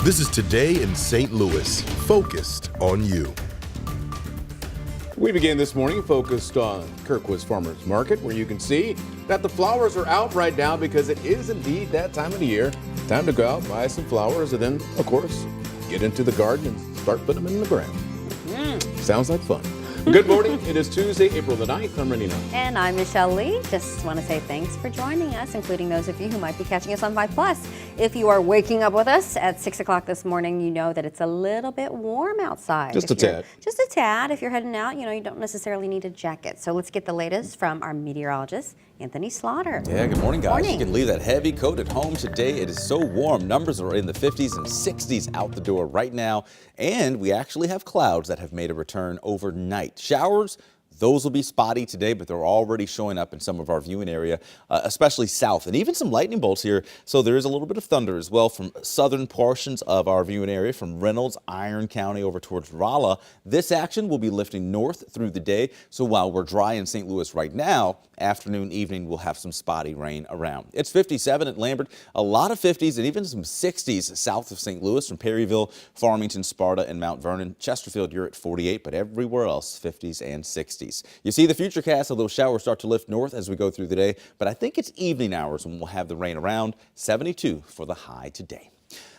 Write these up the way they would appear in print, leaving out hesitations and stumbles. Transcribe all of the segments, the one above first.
This is Today in St. Louis, focused on you. We begin this morning focused on Kirkwood's Farmers Market, where you can see that the flowers are out right now because it is indeed that time of the year. Time to go out, buy some flowers, and then, of course, get into the garden and start putting them in the ground. Sounds like fun. Good morning. It is Tuesday, April the 9th. I'm Rennie Knott. And I'm Michelle Lee. Just want to say thanks for joining us, including those of you who might be catching us on 5+. If you are waking up with us at 6 o'clock this morning, you know that it's a little bit warm outside. Just a tad. Just a tad. If you're heading out, you don't necessarily need a jacket. So let's get the latest from our meteorologist, Anthony Slaughter. Yeah, good morning, guys. You can leave that heavy coat at home today. It is so warm. Numbers are in the 50s and 60s out the door right now. And we actually have clouds that have made a return overnight. Showers, those will be spotty today, but they're already showing up in some of our viewing area, especially south, and even some lightning bolts here. So there is a little bit of thunder as well from southern portions of our viewing area, from Reynolds, Iron County over towards Rolla. This action will be lifting north through the day. So while we're dry in St. Louis right now, afternoon, evening, we'll have some spotty rain around. It's 57 at Lambert, a lot of 50s and even some 60s south of St. Louis from Perryville, Farmington, Sparta, and Mount Vernon. Chesterfield, you're at 48, but everywhere else, 50s and 60s. You see the futurecast, so those showers start to lift north as we go through the day, but I think it's evening hours when we'll have the rain around. 72 for the high today.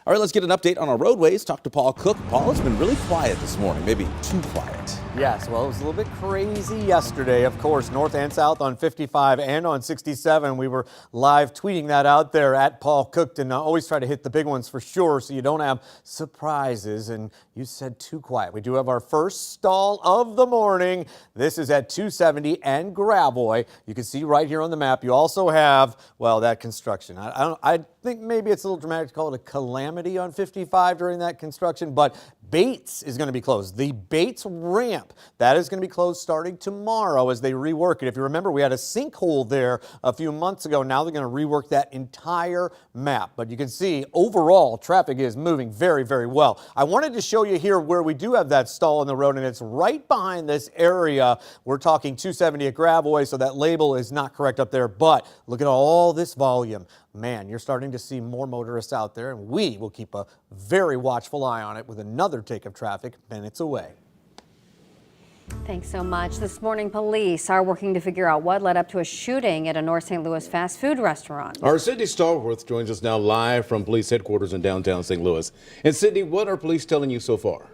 All right, let's get an update on our roadways. Talk to Paul Cook. Paul, it's been really quiet this morning, maybe too quiet. Yes, well, it was a little bit crazy yesterday, of course, north and south on 55 and on 67. We were live tweeting that out there at Paul Cook, and always try to hit the big ones for sure so you don't have surprises. And you said too quiet. We do have our first stall of the morning. This is at 270 and Gravois. You can see right here on the map. You also have, well, that construction. I think maybe it's a little dramatic to call it a calamity on 55 during that construction, but Bates is going to be closed. The Bates ramp, that is going to be closed starting tomorrow as they rework it. If you remember, we had a sinkhole there a few months ago. Now they're going to rework that entire map. But you can see overall traffic is moving very, very well. I wanted to show you here where we do have that stall in the road, and it's right behind this area. We're talking 270 at Gravois, so that label is not correct up there. But look at all this volume. Man, you're starting to see more motorists out there, and we will keep a very watchful eye on it with another take of traffic minutes away. Thanks so much. This morning, police are working to figure out what led up to a shooting at a North St. Louis fast food restaurant. Our Sydney Stallworth joins us now live from police headquarters in downtown St. Louis. And Sydney, what are police telling you so far?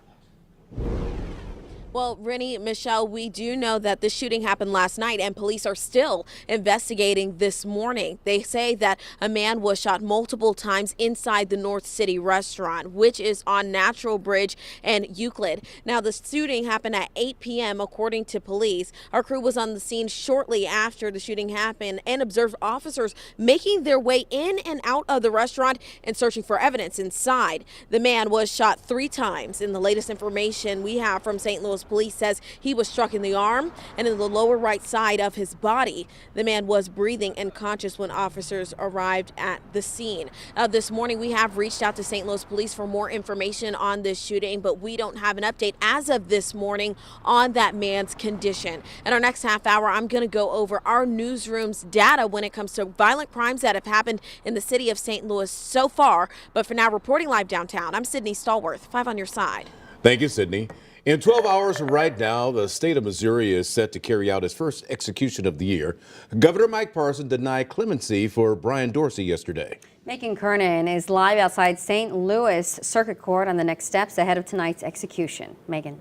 Well, Rennie, Michelle, we do know that the shooting happened last night and police are still investigating this morning. They say that a man was shot multiple times inside the North City restaurant, which is on Natural Bridge and Euclid. Now, the shooting happened at 8 p.m. according to police. Our crew was on the scene shortly after the shooting happened and observed officers making their way in and out of the restaurant and searching for evidence inside. The man was shot 3 times. In the latest information we have from St. Louis police says he was struck in the arm and in the lower right side of his body. The man was breathing and conscious when officers arrived at the scene. This morning we have reached out to St. Louis police for more information on this shooting, but we don't have an update as of this morning on that man's condition. In our next half hour, I'm going to go over our newsroom's data when it comes to violent crimes that have happened in the city of St. Louis so far. But for now, reporting live downtown, I'm Sydney Stallworth, 5 on your side. Thank you, Sydney. In 12 hours right now, the state of Missouri is set to carry out its first execution of the year. Governor Mike Parson denied clemency for Brian Dorsey yesterday. Megan Kernan is live outside St. Louis Circuit Court on the next steps ahead of tonight's execution. Megan.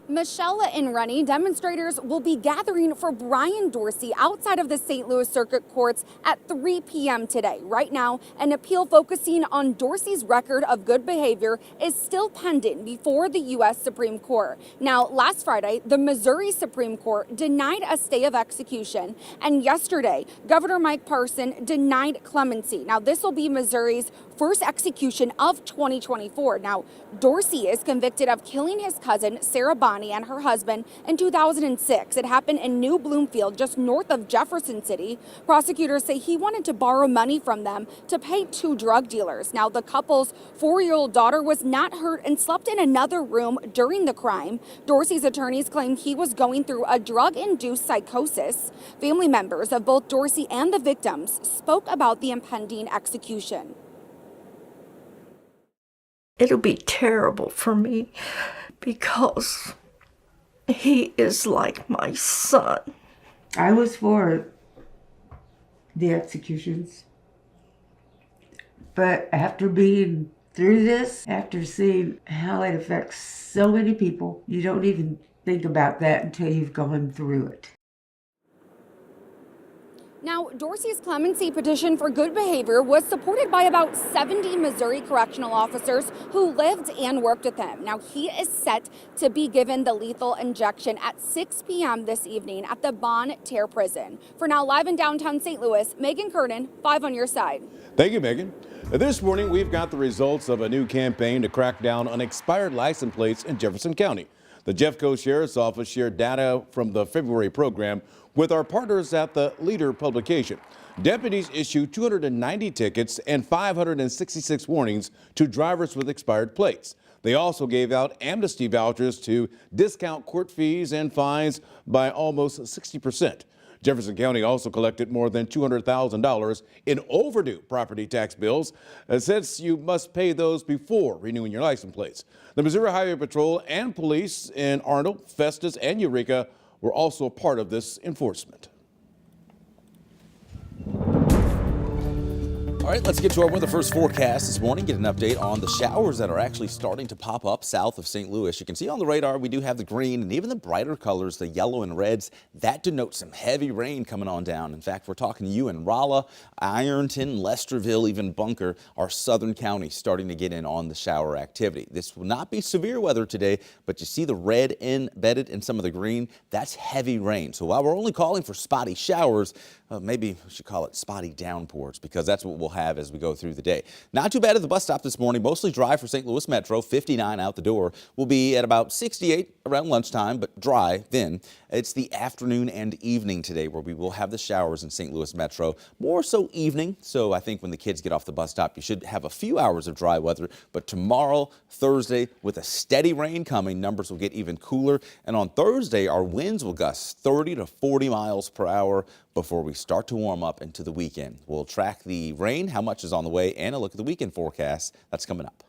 Michelle and Rennie, demonstrators will be gathering for Brian Dorsey outside of the St. Louis Circuit Courts at 3 p.m. today. Right now, an appeal focusing on Dorsey's record of good behavior is still pending before the U.S. Supreme Court. Now, last Friday, the Missouri Supreme Court denied a stay of execution, and yesterday, Governor Mike Parson denied clemency. Now, this will be Missouri's first execution of 2024. Now, Dorsey is convicted of killing his cousin, Sarah Bonney, and her husband in 2006. It happened in New Bloomfield, just north of Jefferson City. Prosecutors say he wanted to borrow money from them to pay 2 drug dealers. Now, the couple's 4-year-old daughter was not hurt and slept in another room during the crime. Dorsey's attorneys claim he was going through a drug-induced psychosis. Family members of both Dorsey and the victims spoke about the impending execution. It'll be terrible for me because he is like my son. I was for the executions, but after being through this, after seeing how it affects so many people, you don't even think about that until you've gone through it. Now, Dorsey's clemency petition for good behavior was supported by about 70 Missouri correctional officers who lived and worked with him. Now, he is set to be given the lethal injection at 6 p.m. this evening at the Bon Terre Prison. For now, live in downtown St. Louis, Megan Curtin, 5 on your side. Thank you, Megan. This morning, we've got the results of a new campaign to crack down on expired license plates in Jefferson County. The Jeffco Sheriff's Office shared data from the February program with our partners at the Leader publication. Deputies issued 290 tickets and 566 warnings to drivers with expired plates. They also gave out amnesty vouchers to discount court fees and fines by almost 60%. Jefferson County also collected more than $200,000 in overdue property tax bills, since you must pay those before renewing your license plates. The Missouri Highway Patrol and police in Arnold, Festus, and Eureka were also a part of this enforcement. All right, let's get to our weather first forecast this morning. Get an update on the showers that are actually starting to pop up south of St. Louis. You can see on the radar we do have the green and even the brighter colors, the yellow and reds. That denotes some heavy rain coming on down. In fact, we're talking to you in Rolla, Ironton, Lesterville, even Bunker, our southern counties starting to get in on the shower activity. This will not be severe weather today, but you see the red embedded in some of the green. That's heavy rain. So while we're only calling for spotty showers, maybe we should call it spotty downpours, because that's what we'll have as we go through the day. Not too bad at the bus stop this morning. Mostly dry for St. Louis Metro. 59 out the door. We'll be at about 68 around lunchtime, but dry then. It's the afternoon and evening today where we will have the showers in St. Louis Metro. More so evening. So I think when the kids get off the bus stop, you should have a few hours of dry weather. But tomorrow, Thursday, with a steady rain coming, numbers will get even cooler. And on Thursday, our winds will gust 30 to 40 miles per hour before we start to warm up into the weekend. We'll track the rain, how much is on the way, and a look at the weekend forecast. That's coming up.